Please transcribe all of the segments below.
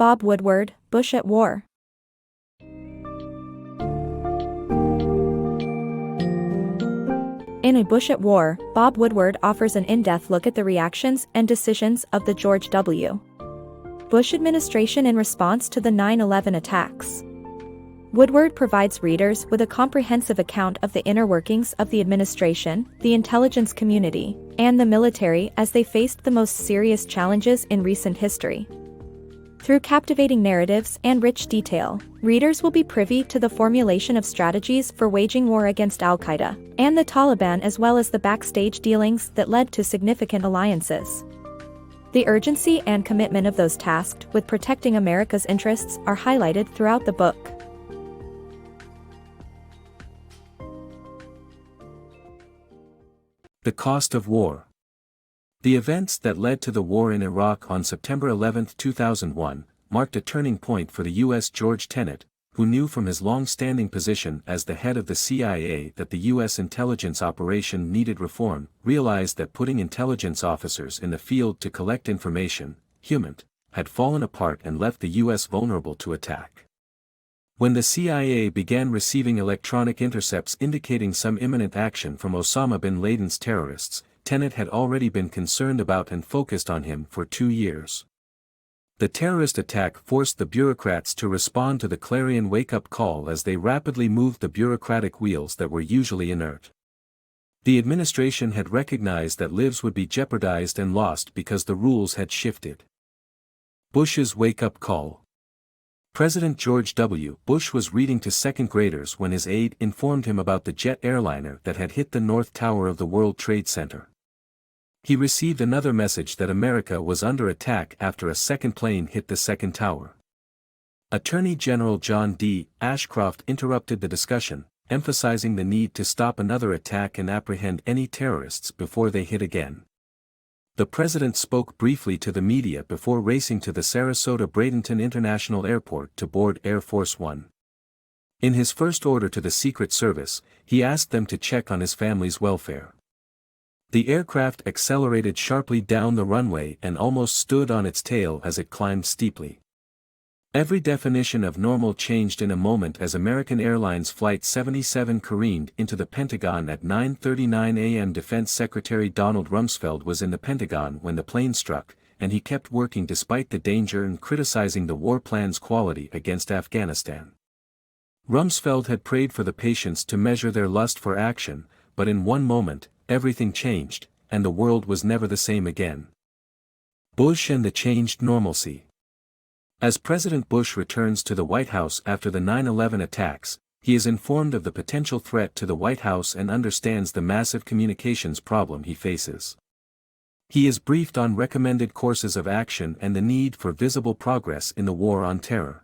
Bob Woodward, Bush at War. In A Bush at War, Bob Woodward offers an in-depth look at the reactions and decisions of the George W. Bush administration in response to the 9/11 attacks. Woodward provides readers with a comprehensive account of the inner workings of the administration, the intelligence community, and the military as they faced the most serious challenges in recent history. Through captivating narratives and rich detail, readers will be privy to the formulation of strategies for waging war against Al-Qaeda and the Taliban, as well as the backstage dealings that led to significant alliances. The urgency and commitment of those tasked with protecting America's interests are highlighted throughout the book. The cost of war. The events that led to the war in Iraq on September 11, 2001, marked a turning point for the U.S. George Tenet, who knew from his long-standing position as the head of the CIA that the U.S. intelligence operation needed reform, realized that putting intelligence officers in the field to collect information, had fallen apart and left the U.S. vulnerable to attack. When the CIA began receiving electronic intercepts indicating some imminent action from Osama bin Laden's terrorists, Tenet had already been concerned about and focused on him for 2 years. The terrorist attack forced the bureaucrats to respond to the clarion wake-up call as they rapidly moved the bureaucratic wheels that were usually inert. The administration had recognized that lives would be jeopardized and lost because the rules had shifted. Bush's wake-up call. President George W. Bush was reading to second graders when his aide informed him about the jet airliner that had hit the North Tower of the World Trade Center. He received another message that America was under attack after a second plane hit the second tower. Attorney General John D. Ashcroft interrupted the discussion, emphasizing the need to stop another attack and apprehend any terrorists before they hit again. The president spoke briefly to the media before racing to the Sarasota-Bradenton International Airport to board Air Force One. In his first order to the Secret Service, he asked them to check on his family's welfare. The aircraft accelerated sharply down the runway and almost stood on its tail as it climbed steeply. Every definition of normal changed in a moment as American Airlines Flight 77 careened into the Pentagon at 9:39 a.m. Defense Secretary Donald Rumsfeld was in the Pentagon when the plane struck, and he kept working despite the danger and criticizing the war plan's quality against Afghanistan. Rumsfeld had prayed for the patients to measure their lust for action, but in one moment, everything changed, and the world was never the same again. Bush and the changed normalcy. As President Bush returns to the White House after the 9/11 attacks, he is informed of the potential threat to the White House and understands the massive communications problem he faces. He is briefed on recommended courses of action and the need for visible progress in the war on terror.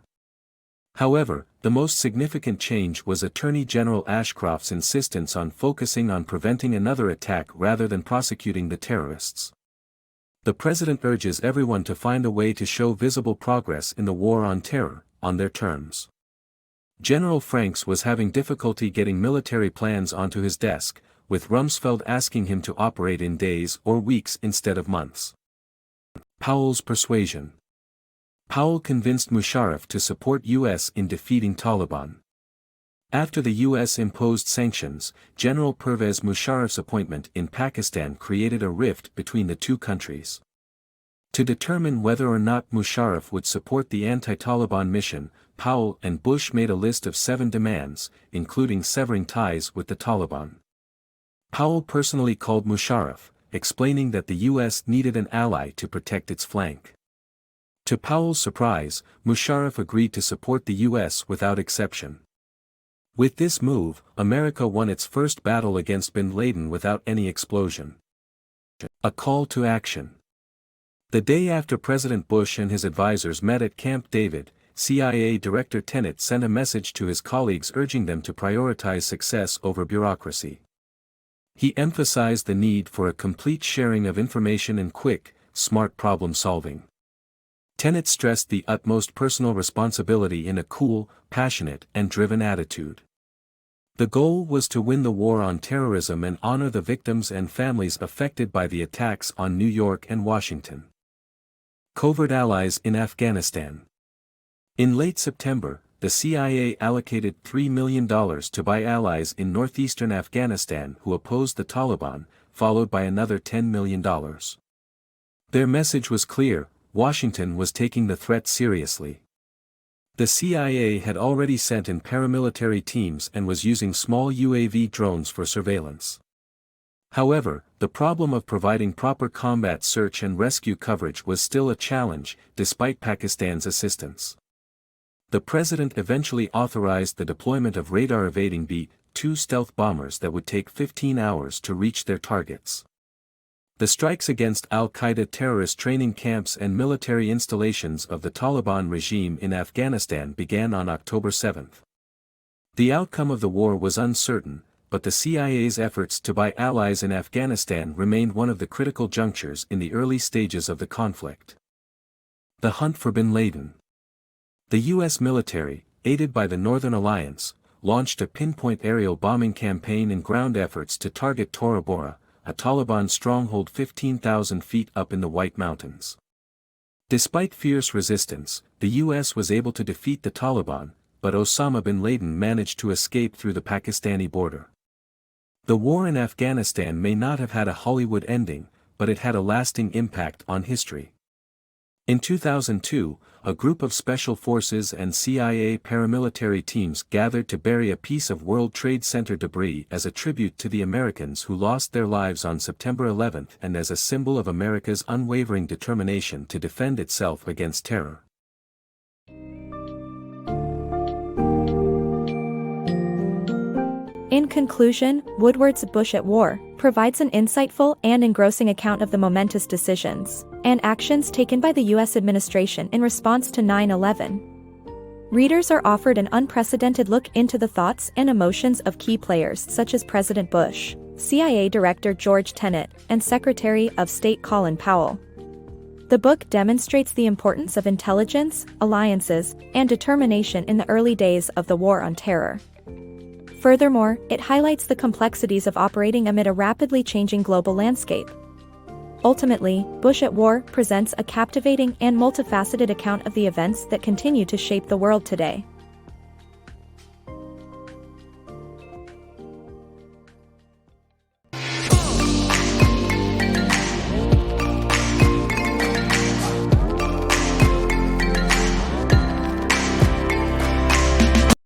However, the most significant change was Attorney General Ashcroft's insistence on focusing on preventing another attack rather than prosecuting the terrorists. The president urges everyone to find a way to show visible progress in the war on terror, on their terms. General Franks was having difficulty getting military plans onto his desk, with Rumsfeld asking him to operate in days or weeks instead of months. Powell's persuasion. Powell convinced Musharraf to support U.S. in defeating Taliban. After the U.S. imposed sanctions, General Pervez Musharraf's appointment in Pakistan created a rift between the two countries. To determine whether or not Musharraf would support the anti-Taliban mission, Powell and Bush made a list of 7 demands, including severing ties with the Taliban. Powell personally called Musharraf, explaining that the U.S. needed an ally to protect its flank. To Powell's surprise, Musharraf agreed to support the U.S. without exception. With this move, America won its first battle against bin Laden without any explosion. A call to action. The day after President Bush and his advisors met at Camp David, CIA Director Tenet sent a message to his colleagues urging them to prioritize success over bureaucracy. He emphasized the need for a complete sharing of information and quick, smart problem-solving. Tenet stressed the utmost personal responsibility in a cool, passionate, and driven attitude. The goal was to win the war on terrorism and honor the victims and families affected by the attacks on New York and Washington. Covert allies in Afghanistan. In late September, the CIA allocated $3 million to buy allies in northeastern Afghanistan who opposed the Taliban, followed by another $10 million. Their message was clear: Washington was taking the threat seriously. The CIA had already sent in paramilitary teams and was using small UAV drones for surveillance. However, the problem of providing proper combat search and rescue coverage was still a challenge, despite Pakistan's assistance. The president eventually authorized the deployment of radar-evading B-2 stealth bombers that would take 15 hours to reach their targets. The strikes against al-Qaeda terrorist training camps and military installations of the Taliban regime in Afghanistan began on October 7. The outcome of the war was uncertain, but the CIA's efforts to buy allies in Afghanistan remained one of the critical junctures in the early stages of the conflict. The hunt for bin Laden. The U.S. military, aided by the Northern Alliance, launched a pinpoint aerial bombing campaign and ground efforts to target Tora Bora, a Taliban stronghold 15,000 feet up in the White Mountains. Despite fierce resistance, the U.S. was able to defeat the Taliban, but Osama bin Laden managed to escape through the Pakistani border. The war in Afghanistan may not have had a Hollywood ending, but it had a lasting impact on history. In 2002, a group of special forces and CIA paramilitary teams gathered to bury a piece of World Trade Center debris as a tribute to the Americans who lost their lives on September 11 and as a symbol of America's unwavering determination to defend itself against terror. In conclusion, Woodward's Bush at War provides an insightful and engrossing account of the momentous decisions and actions taken by the U.S. administration in response to 9/11. Readers are offered an unprecedented look into the thoughts and emotions of key players such as President Bush, CIA Director George Tenet, and Secretary of State Colin Powell. The book demonstrates the importance of intelligence, alliances, and determination in the early days of the War on Terror. Furthermore, it highlights the complexities of operating amid a rapidly changing global landscape. Ultimately, Bush at War presents a captivating and multifaceted account of the events that continue to shape the world today.